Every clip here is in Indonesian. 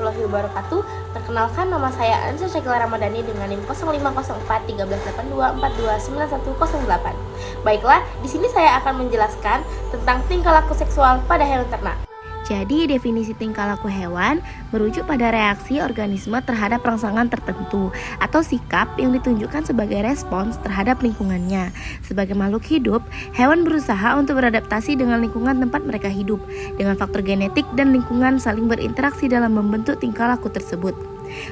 warahmatullahi wabarakatuh. Perkenalkan, nama saya Ansa Syakila Ramadhani dengan NIM 0504 1382 429108. Baiklah, di sini saya akan menjelaskan tentang tingkah laku seksual pada hewan ternak. Jadi, definisi tingkah laku hewan merujuk pada reaksi organisme terhadap rangsangan tertentu atau sikap yang ditunjukkan sebagai respons terhadap lingkungannya. Sebagai makhluk hidup, hewan berusaha untuk beradaptasi dengan lingkungan tempat mereka hidup, dengan faktor genetik dan lingkungan saling berinteraksi dalam membentuk tingkah laku tersebut.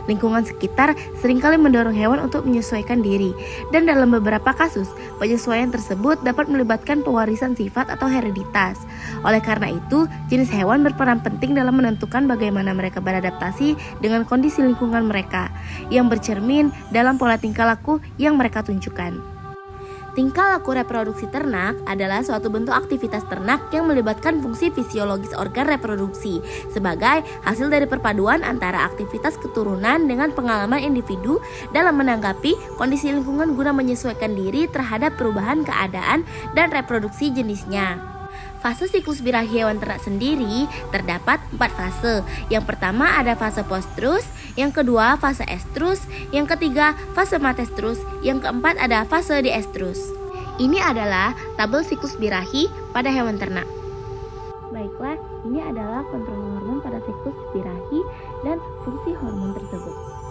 Lingkungan sekitar seringkali mendorong hewan untuk menyesuaikan diri, dan dalam beberapa kasus, penyesuaian tersebut dapat melibatkan pewarisan sifat atau hereditas. Oleh karena itu, jenis hewan berperan penting dalam menentukan bagaimana mereka beradaptasi dengan kondisi lingkungan mereka, yang bercermin dalam pola tingkah laku yang mereka tunjukkan. Tingkah laku reproduksi ternak adalah suatu bentuk aktivitas ternak yang melibatkan fungsi fisiologis organ reproduksi sebagai hasil dari perpaduan antara aktivitas keturunan dengan pengalaman individu dalam menanggapi kondisi lingkungan guna menyesuaikan diri terhadap perubahan keadaan dan reproduksi jenisnya. Fase siklus birahi hewan ternak sendiri terdapat 4 fase. Yang pertama ada fase postrus, yang kedua fase estrus, yang ketiga fase matestrus, yang keempat ada fase diestrus. Ini adalah tabel siklus birahi pada hewan ternak. Baiklah, ini adalah kontrol hormon pada siklus birahi dan fungsi hormon tersebut.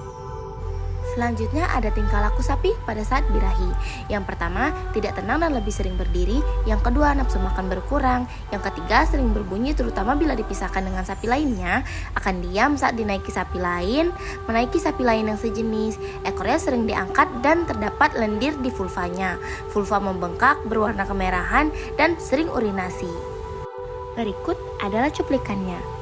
Selanjutnya ada tingkah laku sapi pada saat birahi. Yang pertama, tidak tenang dan lebih sering berdiri. Yang kedua, nafsu makan berkurang. Yang ketiga, sering berbunyi terutama bila dipisahkan dengan sapi lainnya. Akan diam saat dinaiki sapi lain, menaiki sapi lain yang sejenis. Ekornya sering diangkat dan terdapat lendir di vulvanya. Vulva membengkak, berwarna kemerahan, dan sering urinasi. Berikut adalah cuplikannya.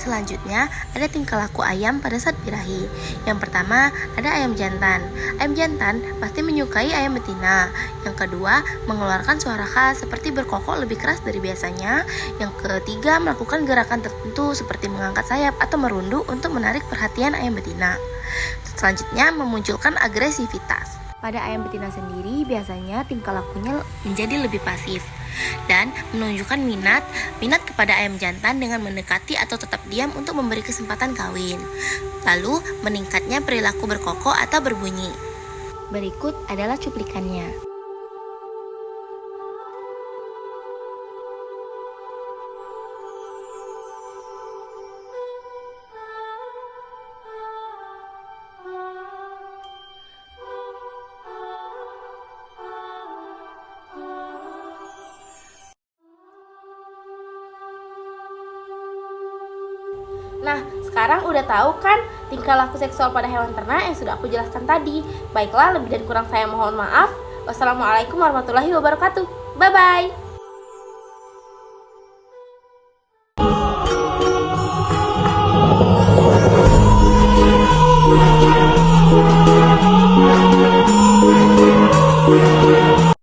Selanjutnya, ada tingkah laku ayam pada saat birahi. Yang pertama, ada ayam jantan. Ayam jantan pasti menyukai ayam betina. Yang kedua, mengeluarkan suara khas seperti berkokok lebih keras dari biasanya. Yang ketiga, melakukan gerakan tertentu seperti mengangkat sayap atau merunduk untuk menarik perhatian ayam betina. Selanjutnya, memunculkan agresivitas. Pada ayam betina sendiri, biasanya tingkah lakunya menjadi lebih pasif dan menunjukkan minat kepada ayam jantan dengan mendekati atau tetap diam untuk memberi kesempatan kawin. Lalu, meningkatnya perilaku berkokok atau berbunyi. Berikut adalah cuplikannya. Nah, sekarang udah tahu kan tingkah laku seksual pada hewan ternak yang sudah aku jelaskan tadi. Baiklah, lebih dan kurang saya mohon maaf. Wassalamualaikum warahmatullahi wabarakatuh. Bye-bye.